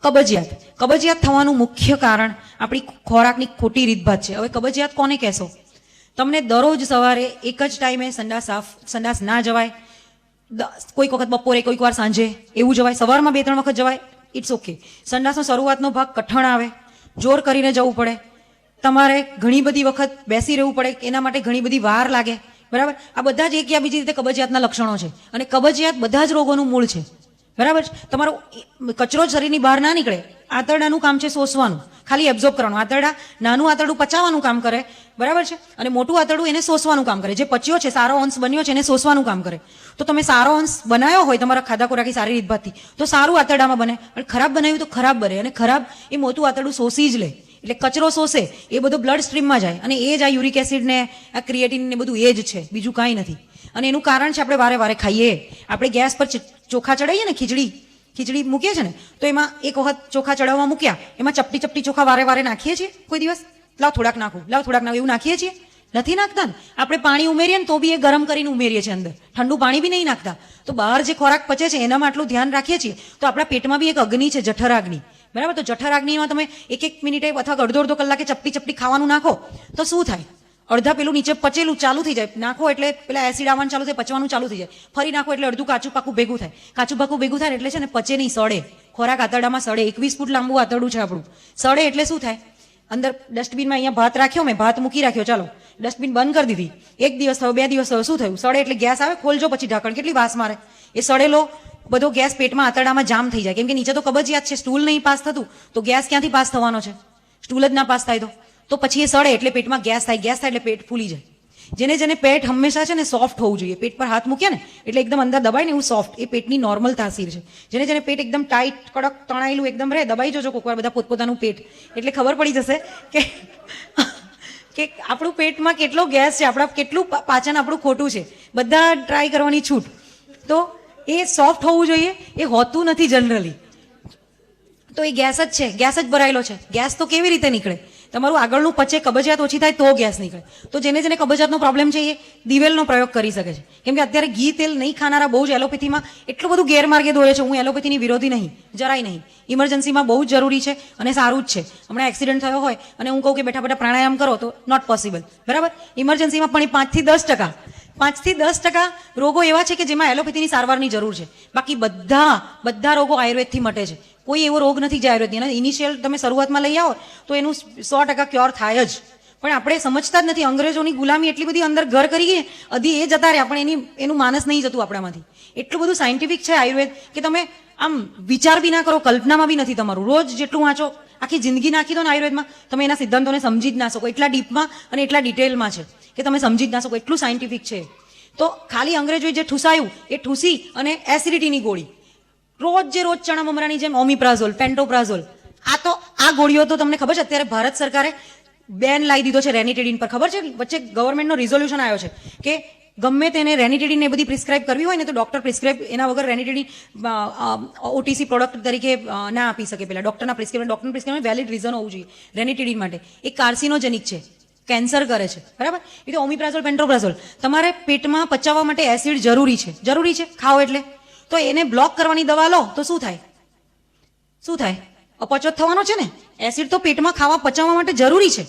કબજિયાત થવાનું મુખ્ય કારણ આપણી ખોરાકની ખોટી રીતભાત છે. હવે કબજિયાત કોને કહેશો? તમને દરરોજ સવારે એક જ ટાઈમે સંડાસ ના જવાય, કોઈક વખત બપોરે, કોઈક વાર સાંજે એવું જવાય, સવારમાં 2-3 વખત જવાય, ઇટ્સ ઓકે. સંડાસનો શરૂઆતનો ભાગ કઠણ આવે, જોર કરીને જવું પડે, તમારે ઘણી બધી વખત બેસી રહેવું પડે, એના માટે ઘણી બધી વાર લાગે, બરાબર. આ બધા જ એક યા બીજી રીતે કબજિયાતના લક્ષણો છે અને કબજિયાત બધા જ રોગોનું મૂળ છે, બરાબર. તમારો કચરો શરીરની બહાર ના નીકળે. આંતરડાનું કામ છે શોષવાનું, ખાલી એબ્ઝોર્બ કરવાનું. આંતરડા નાનું આંતરડું પચાવવાનું કામ કરે, બરાબર છે, અને મોટું આંતરડું એને શોષવાનું કામ કરે. જે પચ્યો છે, સારો અંશ બન્યો છે, એને શોષવાનું કામ કરે. તો તમે સારો અંશ બનાવ્યો હોય તમારા ખાધા ખોરાકી સારી રીતભાતથી તો સારું આંતરડામાં બને, અને ખરાબ બનાવ્યું તો ખરાબ બને, અને ખરાબ એ મોટું આંતરડું શોષી જ લે. એટલે કચરો શોષે એ બધું બ્લડ સ્ટ્રીમમાં જાય, અને એ જ આ યુરિક એસિડ ને આ ક્રિએટિન ને બધું એ જ છે, બીજું કાંઈ નથી. અને એનું કારણ છે આપણે વારે વારે ખાઈએ. આપણે ગેસ પર ચોખા ચડાવીએ ને, ખીચડી મૂકીએ છીએ ને, તો એમાં એક વખત ચોખા ચડાવવા મૂક્યા, એમાં ચપટી ચોખા વારે વારે નાખીએ છીએ કોઈ દિવસ? લાવ થોડાક નાખું એવું નાખીએ છીએ? નથી નાખતા ને. આપણે પાણી ઉમેરીએ ને તો બી એ ગરમ કરીને ઉમેરીએ છીએ અંદર, ઠંડુ પાણી બી નહીં નાખતા. તો બહાર જે ખોરાક પચે છે એનામાં આટલું ધ્યાન રાખીએ છીએ. તો આપણા પેટમાં બી એક અગ્નિ છે, જઠરાગ્નિ, બરાબર. તો જઠરાગ્નિમાં તમે એક મિનિટે અથવા અડધો કલાકે ચપટી ખાવાનું નાખો તો શું થાય? અડધા પેલું નીચે પચેલું ચાલુ થઈ જાય, નાખો એટલે પેલા એસિડ આવવાનું ચાલુ થાય, પચવાનું ચાલુ થઈ જાય. ફરી નાખો એટલે અડધું કાચું પાકું ભેગું થાય એટલે છે ને પચે નહીં, સડે. ખોરાક આંતરડામાં સડે. 21 ફૂટ લાંબુ આંતરડું છે આપણું. સડે એટલે શું થાય? અંદર ડસ્ટબિનમાં અહીંયા ભાત રાખ્યો, મેં ભાત મૂકી રાખ્યો, ચાલો ડસ્ટબિન બંધ કરી દીધી, 1 દિવસ થયો, 2 દિવસ થયો, શું થયું? સડે એટલે ગેસ આવે, ખોલજો પછી ઢાંકણ, કેટલી વાસ મારે. એ સડેલો બધો ગેસ પેટમાં આંતરડામાં જામ થઈ જાય, કેમ કે નીચે તો કબજિયાત છે, સ્ટૂલ નહીં પાસ થતું, તો ગેસ ક્યાંથી પાસ થવાનો છે? સ્ટૂલ જ ના પાસ થાય તો પછી એ સડે એટલે પેટમાં ગેસ થાય એટલે પેટ ફૂલી જાય. જેને પેટ હંમેશા છે ને સોફ્ટ હોવું જોઈએ. પેટ પર હાથ મૂક્યા ને એટલે એકદમ અંદર દબાય ને એવું સોફ્ટ, એ પેટની નોર્મલ તાસીર છે. જેને પેટ એકદમ ટાઈટ, કડક, તણાયેલું એકદમ રહે, દબાઈ જોજો કોઈક વાર બધા પોતપોતાનું પેટ, એટલે ખબર પડી જશે કે આપણું પેટમાં કેટલો ગેસ છે, આપણા કેટલું પાચન આપણું ખોટું છે. બધા ટ્રાય કરવાની છૂટ. તો એ સોફ્ટ હોવું જોઈએ, એ હોતું નથી જનરલી. તો એ ગેસ જ છે, ગેસ જ ભરાયેલો છે. ગેસ તો કેવી રીતે નીકળે? તમારું આગળનું પચે, કબજિયાત ઓછી થાય તો ગેસ નીકળે. તો જેને કબજિયાતનો પ્રોબ્લેમ છે એ દિવેલનો પ્રયોગ કરી શકે છે. કેમ કે અત્યારે ઘી તેલ નહીં ખાનારા બહુ જ એલોપેથીમાં એટલું બધું ગેરમાર્ગે દોરે છે. હું એલોપેથીની વિરોધી નહીં, જરાય નહીં. ઇમરજન્સીમાં બહુ જ જરૂરી છે અને સારું જ છે. હમણાં એક્સિડન્ટ થયો હોય અને હું કહું કે બેઠા પ્રાણાયામ કરો તો નોટ પોસિબલ, બરાબર. ઇમરજન્સીમાં પણ 5 થી 10% રોગો એવા છે કે જેમાં એલોપેથીની સારવારની જરૂર છે. બાકી બધા રોગો આયુર્વેદથી મટે છે. કોઈ એવો રોગ નથી જે આયુર્વેદની ઇનિશિયલ તમે શરૂઆતમાં લઈ આવો તો એનું 100% ક્યોર થાય જ. પણ આપણે સમજતા જ નથી. અંગ્રેજોની ગુલામી એટલી બધી અંદર ઘર કરી ગઈ, અધી એ જતા રહ્યા, પણ એનું માનસ નહીં જતું આપણામાંથી. એટલું બધું સાયન્ટિફિક છે આયુર્વેદ કે તમે આમ વિચાર બી ના કરો, કલ્પનામાં બી નથી તમારું. રોજ જેટલું વાંચો, આખી જિંદગી નાખી દો ને આયુર્વેદમાં, તમે એના સિદ્ધાંતોને સમજી જ ના શકો. એટલા ડીપમાં અને એટલા ડિટેલમાં છે કે તમે સમજી જ ના શકો, એટલું સાયન્ટિફિક છે. તો ખાલી અંગ્રેજોએ જે ઠૂસાયું એ ઠૂસી અને એસિડિટીની ગોળી, રોજ ચણા મમરાની જેમ ઓમિપ્રાઝોલ, પેન્ટોપ્રાઝોલ, આ ગોળીઓ તો તમને ખબર છે અત્યારે ભારત સરકારે બેન લાવી દીધો છે રેનિટેડિન પર. ખબર છે? વચ્ચે ગવર્મેન્ટનો રિઝોલ્યુશન આવ્યો છે કે ગમે તેને રેનિટેડિન ને બધી પ્રિસ્ક્રાઇબ કરવી હોય ને તો ડોક્ટર પ્રિસ્ક્રાઇબ, એના વગર રેનિટેડિન ઓટીસી પ્રોડક્ટ તરીકે ના આપી શકે. પેલા ડોક્ટરના પ્રિસ્ક્રાઇબ વેલિડ રીઝન હોવું જોઈએ રેનિટેડિન માટે. એ કાર્સિનોજેનિક છે, કેન્સર કરે છે, બરાબર. એ તો ઓમિપ્રાઝોલ, પેન્ટોપ્રાઝોલ તમારે પેટમાં પચાવવા માટે એસિડ જરૂરી છે, ખાઓ એટલે. તો એને બ્લોક કરવાની દવા લો તો શું થાય? અપચો થવાનો છે ને. એસિડ તો પેટમાં પચાવવા માટે જરૂરી છે.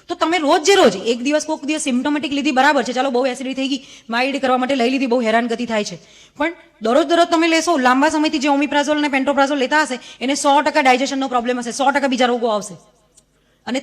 તો તમે રોજ એક દિવસ કોઈક દિવસ સિમ્ટોમેટિક લીધી, બરાબર છે, ચાલો બહુ એસિડિટી થઈ ગઈ, માઇલ્ડ કરવા માટે લઈ લીધી, બહુ હેરાનગતિ થાય છે. પણ દરરોજ તમે લેશો, લાંબા સમયથી જે ઓમિપ્રાઝોલ અને પેન્ટોપ્રાઝોલ લેતા હશે એને 100% ડાયજેશનનો પ્રોબ્લેમ હશે, 100% બીજા રોગો આવશે. અને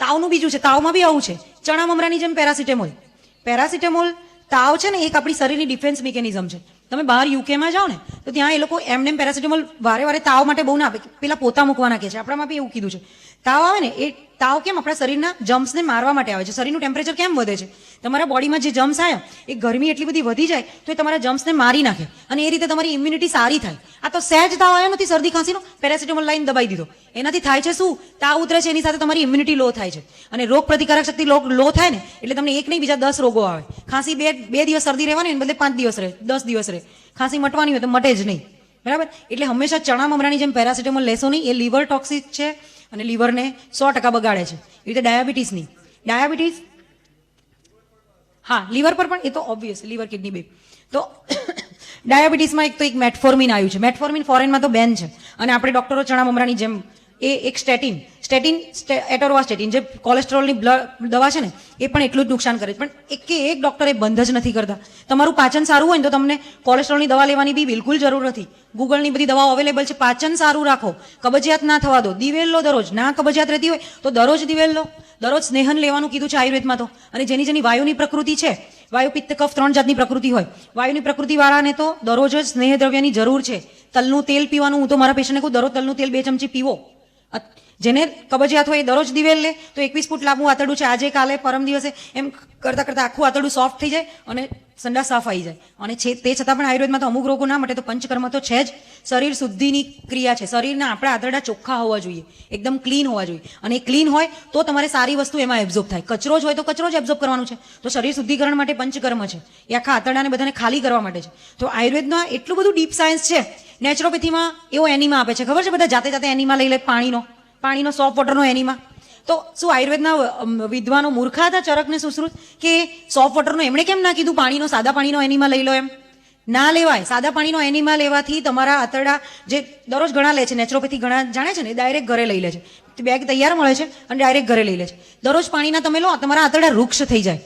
તાવનું બીજું છે, તાવમાં બી આવું છે. ચણા મમરાની જેમ પેરાસિટામોલ તાવ છે ને, એક આપણી શરીરની ડિફેન્સ મિકેનિઝમ છે. તમે બહાર યુકેમાં જાઓ ને તો ત્યાં એ લોકો એમને પેરાસિટામોલ વારે તાવ માટે બહુ ના આપે, પેલા પોતા મૂકવાના કે છે. આપણામાં બી એવું કીધું છે. તાવ આવે ને, એ તાવ કેમ? આપણા શરીરના જમ્સને મારવા માટે આવે છે. શરીરનું ટેમ્પરેચર કેમ વધે છે? તમારા બોડીમાં જે જમ્સ આવ્યા એ ગરમી એટલી બધી વધી જાય તો એ તમારા જમ્સને મારી નાખે અને એ રીતે તમારી ઇમ્યુનિટી સારી થાય. આ તો સહેજ તાવ આવ્યો નથી, શરદી ખાંસીનો, પેરાસિટામોલ લાઈન દબાઈ દીધો. એનાથી થાય છે શું? તાવ ઉતરે છે, એની સાથે તમારી ઇમ્યુનિટી લો થાય છે અને રોગ પ્રતિકારક શક્તિ લો થાય ને એટલે તમને એક નહીં બીજા 10 રોગો આવે. ખાંસી 2 દિવસ શરદી રહેવાની ને બદલે 5 દિવસ રહે, 10 દિવસ રહે. ખાંસી મટવાની હોય તો મટે જ નહીં, બરાબર. એટલે હંમેશા ચણા મમરાની જેમ પેરાસિટામોલ લેશો નહીં. એ લીવર ટોક્સિક છે અને લીવરને 100% બગાડે છે. એ રીતે ડાયાબિટીસ, હા, લીવર પર પણ, એ તો ઓબ્વિયસ, લીવર કિડની બે. તો ડાયાબિટીસમાં એક તો એક મેટફોર્મિન આવ્યું છે. મેટફોર્મિન ફોરેનમાં તો બેન છે, અને આપણે ડોક્ટરો ચણા મમરાની જેમ એ એક સ્ટેટિન એટોરવાસ્ટેટિન જે કોલેસ્ટ્રોલની દવા છે ને, એ પણ એટલું જ નુકસાન કરે છે. પણ એક ડોક્ટર એ બંધ જ નથી કરતા. તમારું પાચન સારું હોય ને તો તમને કોલેસ્ટ્રોલની દવા લેવાની બી બિલકુલ જરૂર નથી. ગૂગલની બધી દવાઓ અવેલેબલ છે. પાચન સારું રાખો, કબજિયાત ના થવા દો, દિવેલ લો દરરોજ. ના કબજિયાત રહેતી હોય તો દરરોજ દિવેલ લો, દરરોજ સ્નેહન લેવાનું કીધું છે આયુર્વેદમાં તો. અને જેની વાયુની પ્રકૃતિ છે, વાયુ પિત્ત કફ 3 જાતની પ્રકૃતિ હોય, વાયુની પ્રકૃતિ વાળાને તો દરરોજ જ સ્નેહ દ્રવ્યની જરૂર છે. તલનું તેલ પીવાનું, હું તો મારા પેશન્ટને કહું દરરોજ તલનું તેલ 2 ચમચી પીવો. જેને કબજિયાત હોય એ દરરોજ દિવેલ લે તો 21 ફૂટ લાંબુ આતરડું છે, આજે કાલે પરમ દિવસે એમ કરતા કરતા આખું આતરડું સોફ્ટ થઈ જાય અને સંડાસ સાફ આવી જાય. અને તે છતાં પણ આયુર્વેદમાં તો અમુક રોગો ના મટે તો પંચકર્મ તો છે જ. શરીર શુદ્ધિની ક્રિયા છે. શરીરના આપણા આંતરડા ચોખ્ખા હોવા જોઈએ, એકદમ ક્લીન હોવા જોઈએ. અને ક્લીન હોય તો તમારે સારી વસ્તુ એમાં એબ્ઝોર્બ થાય. કચરો જ હોય તો કચરો જ એબ્ઝોર્બ કરવાનું છે. તો શરીર શુદ્ધિકરણ માટે પંચકર્મ છે, એ આખા આંતરડાને બધાને ખાલી કરવા માટે છે. તો આયુર્વેદમાં એટલું બધું ડીપ સાયન્સ છે. નેચરોપેથીમાં એવો એનિમા આપે છે, ખબર છે? બધા જાતે જાતે એનિમા લઈ લે, પાણીનો સોફ્ટ વોટરનો એનિમા. તો શું આયુર્વેદના વિદ્વાનો મૂર્ખા હતા ચરકને સુશ્રુત કે સોફ્ટ વોટરનો એમણે કેમ ના કીધું સાદા પાણીનો એનિમા લઈ લો? એમ ના લેવાય. સાદા પાણીનો એનિમા લેવાથી તમારા આંતરડા જે દરરોજ ઘણા લે છે, નેચરોપેથી ઘણા જાણે છે ને, ડાયરેક્ટ ઘરે લઈ લે છે. બેગ તૈયાર મળે છે અને ડાયરેક્ટ ઘરે લઈ લે છે. દરરોજ પાણીના તમે લો, તમારા આંતરડા વૃક્ષ થઈ જાય.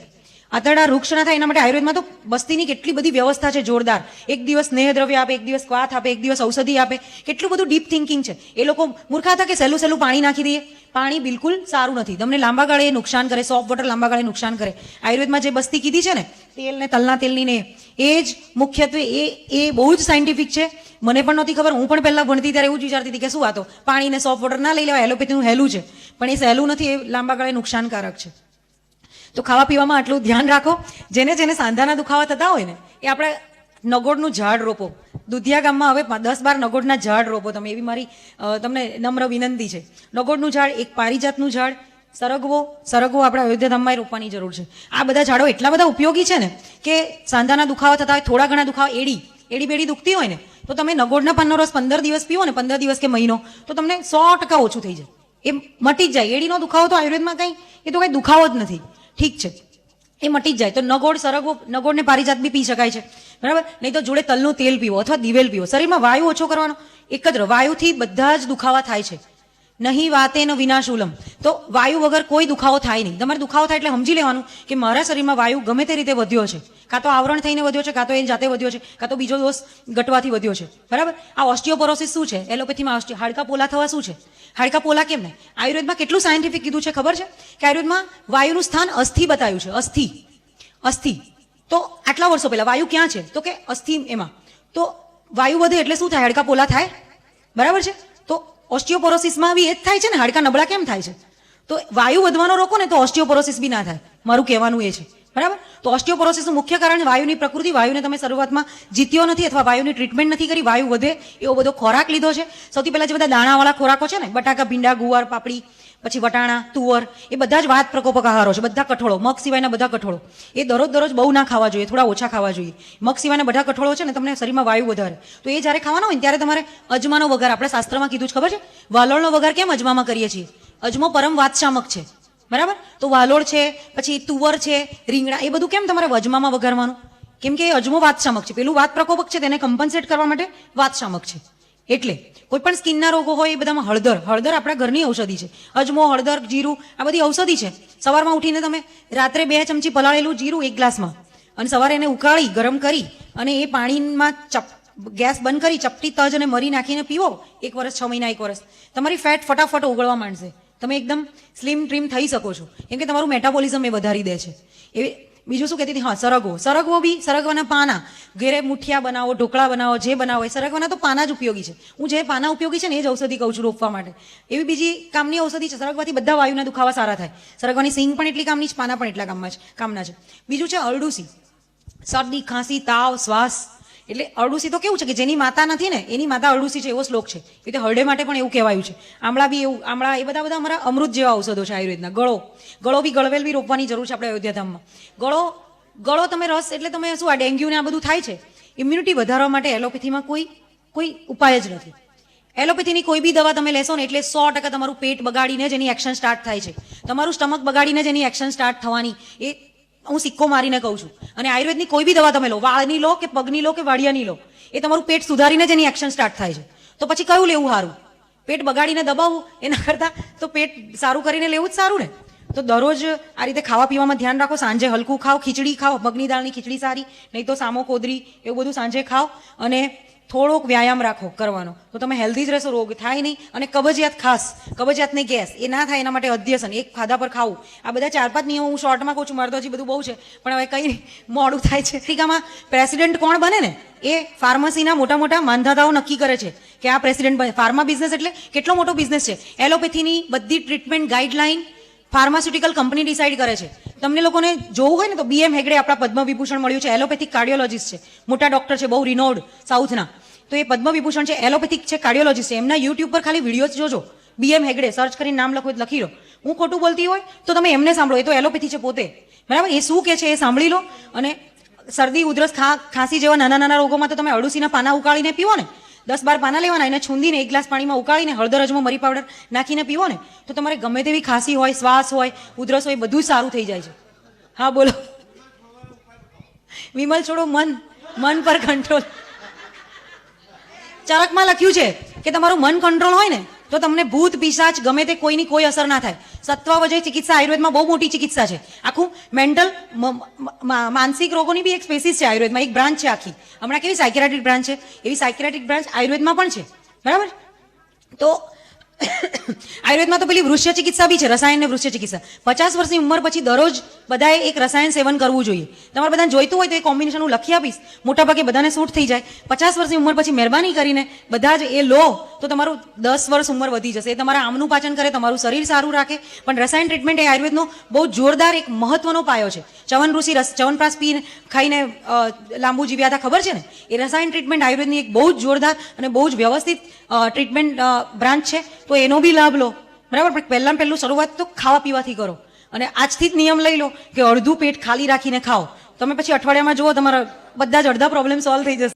આંતરડા વૃક્ષ ના થાય એના માટે આયુર્વેદમાં તો બસ્તીની કેટલી બધી વ્યવસ્થા છે જોરદાર. એક દિવસ સ્નેહ દ્રવ્ય આપે, એક દિવસ ક્વાથ આપે, એક દિવસ ઔષધિ આપે. કેટલું બધું ડીપ થિંકિંગ છે. એ લોકો મૂર્ખા હતા કે સહેલું પાણી નાખી દઈએ. પાણી બિલકુલ સારું નથી, તમને લાંબા ગાળે નુકસાન કરે. સોફ્ટ વોટર લાંબા ગાળે નુકસાન કરે. આયુર્વેદમાં જે બસ્તી કીધી છે ને, તેલ ને તલના તેલની ને, એ જ મુખ્યત્વે એ બહુ જ સાયન્ટિફિક છે. મને પણ નહોતી ખબર. હું પણ પહેલા ભણતી ત્યારે એવું જ વિચારતી હતી કે શું વાતો પાણી ને સોફ્ટ વોટર ના લઈ લેવાય, એલોપેથીનું હેલું છે. પણ એ સહેલું નથી, એ લાંબા ગાળે નુકસાનકારક છે. તો ખાવા પીવામાં આટલું ધ્યાન રાખો. જેને સાંધાના દુખાવા થતા હોય ને, એ આપણે નગોડનું ઝાડ રોપો. દુધિયા ગામમાં હવે 10-12 નગોડના ઝાડ રોપો તમે, એવી મારી તમને નમ્ર વિનંતી છે. નગોડનું ઝાડ, એક પારિજાતનું ઝાડ, સરગવો આપણે અયોધ્યાધામમાં રોપવાની જરૂર છે. આ બધા ઝાડો એટલા બધા ઉપયોગી છે ને કે સાંધાના દુખાવા થતા હોય, થોડા ઘણા દુખાવા, એડી બેડી દુખતી હોય ને, તો તમે નગોડના પાનનો રસ 15 દિવસ પીવો ને, 15 દિવસ કે મહિનો, તો તમને 100% ઓછું થઈ જાય. એ મટી જ જાય. એડીનો દુખાવો તો આયુર્વેદમાં એ તો કંઈ દુખાવો જ નથી. ઠીક છે, એ મટી જ જાય. તો નગોડ ને પારિજાત બી પી શકાય છે, બરાબર? નહીં તો જોડે તલનું તેલ પીવો અથવા દિવેલ પીવો. શરીરમાં વાયુ ઓછો કરવાનો. એક જ વાયુથી બધા જ દુખાવા થાય છે. નહીં વાતે ન વિનાશૂલમ. તો વાયુ વગર કોઈ દુખાવો થાય નહીં. તમારે દુખાવો થાય એટલે સમજી લેવાનું કે મારા શરીરમાં વાયુ ગમે તે રીતે વધ્યો છે. કાં તો આવરણ થઈને વધ્યો છે, કાં તો એ જાતે વધ્યો છે, કાં તો બીજો દોષ ગટવાથી વધ્યો છે, બરાબર? આ ઓસ્ટિયોપોરોસિસ શું છે? એલોપેથીમાં હાડકા પોલા થવા શું છે? હાડકા પોલા કેમ ને? આયુર્વેદમાં કેટલું સાયન્ટિફિક કીધું છે ખબર છે? કે આયુર્વેદમાં વાયુનું સ્થાન અસ્થિ બતાવ્યું છે. અસ્થિ. તો આટલા વર્ષો પહેલા વાયુ ક્યાં છે? તો કે અસ્થિ એમાં. તો વાયુ વધે એટલે શું થાય? હાડકા પોલા થાય, બરાબર છે? તો ઓસ્ટિયોપોરોસિસમાં બી એ જ થાય છે ને. હાડકા નબળા કેમ થાય છે? તો વાયુ વધવાનો રોકો ને તો ઓસ્ટિયોપોરોસિસ બી ના થાય. મારું કહેવાનું એ છે, બરાબર? તો ઓસ્ટિયોપોરોસિસનું મુખ્ય કારણ વાયુની પ્રકૃતિ. વાયુને તમે શરૂઆતમાં જીત્યો નથી અથવા વાયુની ટ્રીટમેન્ટ નથી કરી. વાયુ વધે એવો બધો ખોરાક લીધો છે. સૌથી પહેલા જે બધા દાણાવાળા ખોરાકો છે ને, બટાકા, ભીંડા, ગુવાર, પાપડી, પછી વટાણા, તુવર, એ બધા જ વાત પ્રકોપક આહારો છે. બધા કઠોળો, મગ સિવાયના બધા કઠોળો, એ દરરોજ બહુ ના ખાવા જોઈએ, થોડા ઓછા ખાવા જોઈએ. મગ સિવાયના બધા કઠોળો છે ને, તમને શરીરમાં વાયુ વધારે. તો એ જ્યારે ખાવાના હોય ને ત્યારે તમારે અજમાનો વઘાર, આપણે શાસ્ત્રમાં કીધું છે, ખબર છે? વાલોળનો વઘાર કેમ અજમામાં કરીએ છીએ? અજમો પરમ વાતશામક છે, બરાબર? તો વાલોળ છે, પછી તુવર છે, રીંગણા, એ બધું કેમ તમારે અજમામાં વઘારવાનું? કેમ કે અજમો વાતશામક છે. પેલું વાત પ્રકોપક છે, તેને કમ્પન્સેટ કરવા માટે વાતશામક છે. એટલે કોઈ પણ સ્કિનના રોગો હોય એ બધામાં હળદર આપણા ઘરની ઔષધિ છે. અજમો, હળદર, જીરું, આ બધી ઔષધિ છે. સવારમાં ઉઠીને તમે રાત્રે 2 ચમચી પલાળેલું જીરું 1 ગ્લાસમાં, અને સવારે એને ઉકાળી ગરમ કરી અને એ પાણીમાં ગેસ બંધ કરી ચપટી તજ અને મરી નાખીને પીવો. 1 વર્ષ, 6 મહિના, 1 વર્ષ, તમારી ફેટ ફટાફટ ઓગળવા માંડશે. તમે એકદમ સ્લિમ ટ્રીમ થઈ શકો છો, કેમ કે તમારું મેટાબોલિઝમ એ વધારી દે છે. એ બીજું શું કહેતી હતી? હા, સરગવાના પાના, ઘેરે મુઠિયા બનાવો, ઢોકળા બનાવો, જે બનાવો, એ સરગવાના તો પાના જ ઉપયોગી છે. હું જે પાના ઉપયોગી છે ને એ જ ઔષધિ કહું છું રોપવા માટે. એવી બીજી કામની ઔષધિ છે. સરગવાથી બધા વાયુના દુખાવા સારા થાય. સરગવાની સિંગ પણ એટલી કામની છે, પાના પણ એટલા કામના છે. બીજું છે અરડુસી. શરદી, ખાંસી, તાવ, શ્વાસ. એટલે અરડુસી તો કેવું છે કે જેની માતા નથી ને એની માતા અરડુસી છે, એવો શ્લોક છે. એટલે હરડે માટે પણ એવું કહેવાયું છે. આમળા બી એવું, આમળા, એ બધા અમારા અમૃત જેવા ઔષધો છે આયુર્વેદના. ગળવેલ બી રોપવાની જરૂર છે આપણે અયોધ્યાધામમાં. ગળો તમે રસ, એટલે તમે શું, આ ડેન્ગ્યુ ને આ બધું થાય છે, ઇમ્યુનિટી વધારવા માટે એલોપેથીમાં કોઈ ઉપાય જ નથી. એલોપેથીની કોઈ બી દવા તમે લેશો ને એટલે 100% તમારું પેટ બગાડીને જ એની એક્શન સ્ટાર્ટ થાય છે. તમારું સ્ટમક બગાડીને જ એની એક્શન સ્ટાર્ટ થવાની. એ હું સિક્કો મારીને કહું છું. અને આયુર્વેદની કોઈ બી દવા તમે લો, વાળની લો કે પગની લો કે વાડિયાની લો, એ તમારું પેટ સુધારીને જ એની એક્શન સ્ટાર્ટ થાય છે. તો પછી કયું લેવું સારું? પેટ બગાડીને દબાવવું એના કરતાં તો પેટ સારું કરીને લેવું જ સારું ને. તો દરરોજ આ રીતે ખાવા પીવામાં ધ્યાન રાખો. સાંજે હલકું ખાઓ, ખીચડી ખાઓ, મગની દાળની ખીચડી સારી, નહીં તો સામો કોદરી એવું બધું સાંજે ખાઓ. અને થોડોક વ્યાયામ રાખો કરવાનો, તો તમે હેલ્ધી જ રહેશો, રોગ થાય નહીં. અને કબજિયાત, ખાસ કબજિયાત ને ગેસ એ ના થાય એના માટે અધ્યસન, એક ખાધા પર ખાવું. આ બધા 4-5 નિયમો હું શોર્ટમાં કહું છું, મારે તો હજી બધું બહુ છે, પણ હવે કંઈ મોડું થાય છે. અમેરિકામાં પ્રેસિડેન્ટ કોણ બને ને એ ફાર્મસીના મોટા મોટા માંધાતાઓ નક્કી કરે છે કે આ પ્રેસિડેન્ટ બને. ફાર્મા બિઝનેસ એટલે કેટલો મોટો બિઝનેસ છે. એલોપેથીની બધી treatment guideline pharmaceutical company decide કરે છે. તમને લોકોને જોવું હોય ને તો BM હેગડે આપણા પદ્મ વિભૂષણ મળ્યું છે, એલોપેથિક કાર્ડિયોલોજીસ્ટ છે, મોટા ડોક્ટર છે, બહુ રિનોર્ડ સાઉથના. તો એ પદ્મ વિભૂષણ છે, એલોપેથિક છે, કાર્ડિયોલોજીસ્ટ છે. એમના યુટ્યુબ પર ખાલી વિડીયો જોજો, BM હેગડે સર્ચ કરીને નામ લખો લખી લો. હું ખોટું બોલતી હોય તો તમે એમને સાંભળો, એ તો એલોપેથી છે પોતે, બરાબર. એ શું કે છે એ સાંભળી લો. અને શરદી, ઉધરસ, ખાંસી જેવા નાના નાના રોગોમાં તો તમે અરડુસીના પાના ઉકાળીને પીવો ને, 10-12 પાના લેવાના, એને છૂંદીને 1 ગ્લાસ પાણીમાં ઉકાળીને હળદર, અજમો, મરી પાવડર નાખીને પીવો ને, તો તમારે ગમે તેવી ખાંસી હોય, શ્વાસ હોય, ઉધરસ હોય, બધું સારું થઈ જાય છે. હા બોલો. વિમલ છોડો, મન પર કંટ્રોલ. ચરકમાં લખ્યું છે કે તમારું મન કંટ્રોલ હોય ને તો તમને ભૂત, પિશાચ ગમે તે કોઈની કોઈ અસર ના થાય. સત્વાવજય ચિકિત્સા આયુર્વેદમાં બહુ મોટી ચિકિત્સા છે. આખું મેન્ટલ માનસિક રોગોની બી એક સ્પેસિસ છે આયુર્વેદમાં, એક બ્રાન્ચ છે આખી. હમણાં કેવી સાયકિયાટ્રિક બ્રાન્ચ છે, એવી સાયકિયાટ્રિક બ્રાન્ચ આયુર્વેદમાં પણ છે, બરાબર. તો આયુર્વેદમાં તો પેલી વૃશ્ય ચિકિત્સા બી છે, રસાયણ ને વૃશ્ય ચિકિત્સા. 50 વર્ષની ઉંમર પછી દરરોજ બધાએ એક રસાયણ સેવન કરવું જોઈએ. તમારે બધાને જોઈતું હોય તો એ કોમ્બિનેશન હું લખી આપીશ, મોટાભાગે બધાને સૂટ થઈ જાય. 50 વર્ષની ઉંમર પછી મહેરબાની કરીને બધા જ એ લો તો તમારું 10 વર્ષ ઉંમર વધી જશે. એ તમારા આમનું પાચન કરે, તમારું શરીર સારું રાખે. પણ રસાયણ ટ્રીટમેન્ટ એ આયુર્વેદનો બહુ જોરદાર એક મહત્વનો પાયો છે. ચવન ઋષિ ચવનપ્રાશ પીને ખાઈને લાંબુ જીવ્યા હતા, ખબર છે ને? એ રસાયણ ટ્રીટમેન્ટ આયુર્વેદની એક બહુ જ જોરદાર અને બહુ જ વ્યવસ્થિત ટ્રીટમેન્ટ બ્રાન્ચ છે. તો એનો બી લાભ લો, બરાબર. પણ પહેલું શરૂઆત તો ખાવા પીવાથી કરો. અને આજથી જ નિયમ લઈ લો કે અડધું પેટ ખાલી રાખીને ખાઓ. તમે પછી અઠવાડિયામાં જુઓ તમારા બધા જ અડધા પ્રોબ્લેમ સોલ્વ થઈ જશે.